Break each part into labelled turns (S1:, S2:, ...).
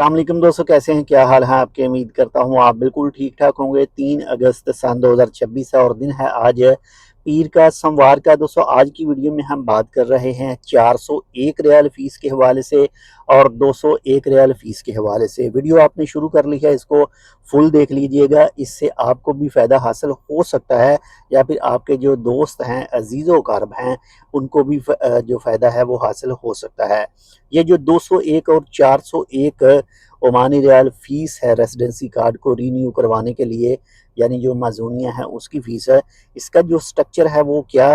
S1: अस्सलाम वालेकुम दोस्तों, कैसे हैं? क्या हाल है आपके? उम्मीद करता हूँ आप बिल्कुल ठीक ठाक होंगे। 3 अगस्त सन 2026 है और दिन है आज पीर का सोमवार का। दोस्तों आज की वीडियो में हम बात कर रहे हैं 401 रियाल फीस के हवाले से और 201 रियाल फीस के हवाले से। वीडियो आपने शुरू कर ली है, इसको फुल देख लीजिएगा, इससे आपको भी फ़ायदा हासिल हो सकता है या फिर आपके जो दोस्त हैं, अजीज़ व क़रीब हैं, उनको भी जो फ़ायदा है वो हासिल हो सकता है। ये जो 201 और 401 ओमानी रियाल फ़ीस है रेसिडेंसी कार्ड को रीन्यू करवाने के लिए, यानी जो माज़ूनिया है उसकी फ़ीस है, इसका जो स्ट्रक्चर है वो क्या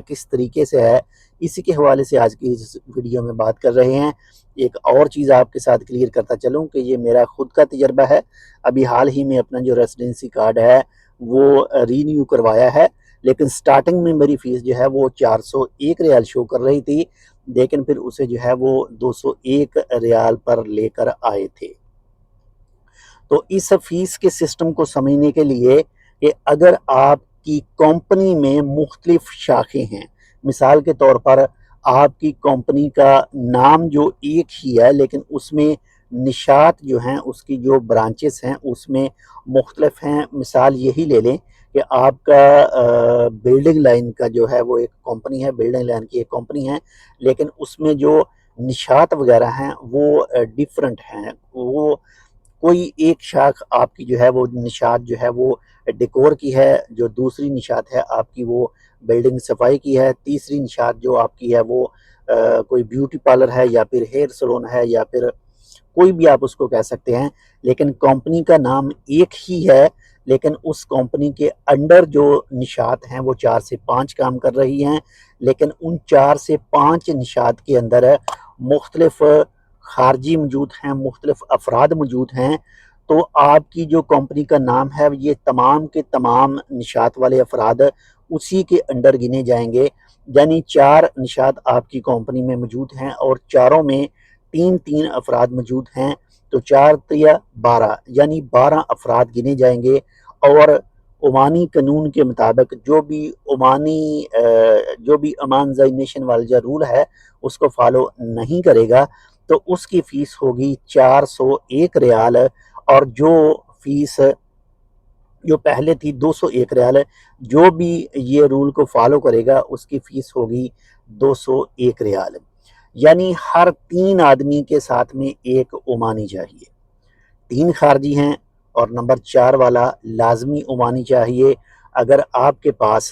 S1: किस तरीके से है, इसी के हवाले से आज की इस वीडियो में बात कर रहे हैं। एक और चीज़ आपके साथ क्लियर करता चलूँ कि ये मेरा खुद का तजर्बा है। अभी हाल ही में अपना जो रेसिडेंसी कार्ड है वो रीन्यू करवाया है, लेकिन स्टार्टिंग में मेरी फ़ीस जो है वो 401 रियाल शो कर रही थी, लेकिन फिर उसे जो है वो 201 रियाल पर लेकर आए थे। तो इस फ़ीस के सिस्टम को समझने के लिए कि अगर आपकी कंपनी में मुख्तलिफ शाखें हैं, मिसाल के तौर पर आपकी कंपनी का नाम जो एक ही है लेकिन उसमें निशात जो हैं उसकी जो ब्रांचेस हैं उसमें मुख्तलिफ हैं। मिसाल यही ले लें कि आपका बिल्डिंग लाइन का जो है वो एक कंपनी है, बिल्डिंग लाइन की एक कंपनी है, लेकिन उसमें जो निशात वगैरह हैं वो डिफरेंट हैं। वो कोई एक शाख आपकी जो है वो निशात जो है वो डेकोर की है, जो दूसरी निशात है आपकी वो बिल्डिंग सफाई की है, तीसरी निशात जो आपकी है वो कोई ब्यूटी पार्लर है या फिर हेयर सैलून है या फिर कोई भी आप उसको कह सकते हैं, लेकिन कंपनी का नाम एक ही है, लेकिन उस कंपनी के अंडर जो निशात हैं वो 4 से 5 काम कर रही हैं, लेकिन उन 4 से 5 निशात के अंदर मुख्तलिफ खारजी मौजूद हैं, मुख्तलिफ अफराद मौजूद हैं। तो आपकी जो कंपनी का नाम है ये तमाम के तमाम निशात वाले अफराद उसी के अंडर गिने जाएंगे, यानी 4 निशात आपकी कंपनी में मौजूद हैं और चारों में 3-3 अफराद मौजूद हैं, तो 4 तिया 12 यानी 12 अफराद गिने जाएंगे। और ओमानी कानून के मुताबिक जो भी अमानजाइनेशन वाला जो रूल है उसको फॉलो नहीं करेगा तो उसकी फ़ीस होगी 401 रियाल, और जो फ़ीस जो पहले थी 201 रियाल है, जो भी ये रूल को फॉलो करेगा उसकी फ़ीस होगी 201 रियाल। यानी हर 3 आदमी के साथ में एक ओमानी चाहिए। 3 खारजी हैं और नंबर 4 वाला लाजमी ओमानी चाहिए। अगर आपके पास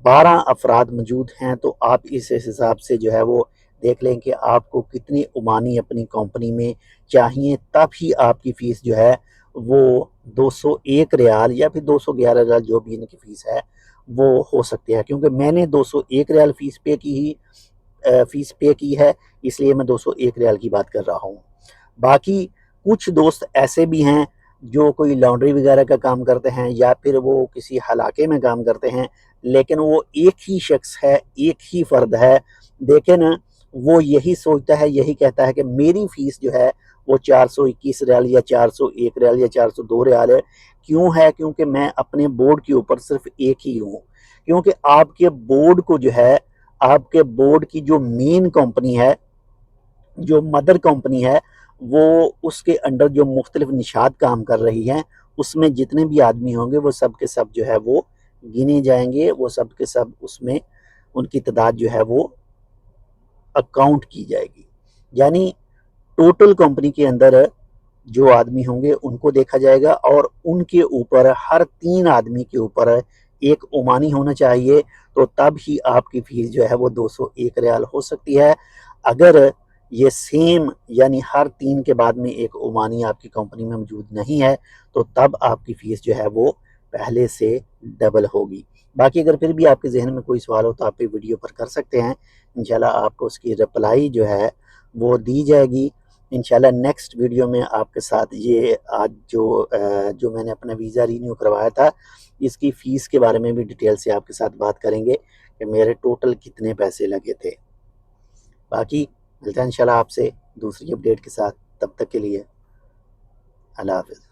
S1: 12 अफराद मौजूद हैं तो आप इस हिसाब से जो है वो देख लें कि आपको कितनी ओमानी अपनी कंपनी में चाहिए, तब ही आपकी फ़ीस जो है वो 201 रियाल या फिर 211 रियाल जो भी इनकी फ़ीस है वो हो सकती है। क्योंकि मैंने 201 रियाल फ़ीस पे की है, इसलिए मैं 201 रियाल की बात कर रहा हूँ। बाकी कुछ दोस्त ऐसे भी हैं जो कोई लॉन्ड्री वगैरह का काम करते हैं या फिर वो किसी हलाके में काम करते हैं, लेकिन वो एक ही शख्स है, एक ही फ़र्द है, लेकिन वो यही सोचता है, यही कहता है कि मेरी फ़ीस जो है वो 421 रियाल या 401 रियाल या 402 रियाल है। क्यों है? क्योंकि मैं अपने बोर्ड के ऊपर सिर्फ एक ही हूँ। क्योंकि आपके बोर्ड को जो है, आपके बोर्ड की जो मेन कंपनी है, जो मदर कंपनी है, वो उसके अंडर जो मुख्तलिफ निशात काम कर रही हैं, उसमें जितने भी आदमी होंगे वो सब के सब जो है वो गिने जाएंगे, वो सब के सब उसमें उनकी तादाद जो है वो अकाउंट की जाएगी। यानी टोटल कंपनी के अंदर जो आदमी होंगे उनको देखा जाएगा और उनके ऊपर हर 3 आदमी के ऊपर एक ओमानी होना चाहिए, तो तब ही आपकी फ़ीस जो है वो 201 रियाल हो सकती है। अगर ये सेम यानी हर 3 के बाद में एक ओमानी आपकी कंपनी में मौजूद नहीं है तो तब आपकी फ़ीस जो है वो पहले से डबल होगी। बाकी अगर फिर भी आपके ज़हन में कोई सवाल हो तो आप ये वीडियो पर कर सकते हैं, इंशाल्लाह आपको उसकी रिप्लाई जो है वो दी जाएगी। इंशाल्लाह नेक्स्ट वीडियो में आपके साथ ये आज जो मैंने अपना वीज़ा रीन्यू करवाया था, इसकी फ़ीस के बारे में भी डिटेल से आपके साथ बात करेंगे कि मेरे टोटल कितने पैसे लगे थे। बाकी मिलते हैं इंशाल्लाह आपसे दूसरी अपडेट के साथ, तब तक के लिए अल्लाह हाफ़िज़।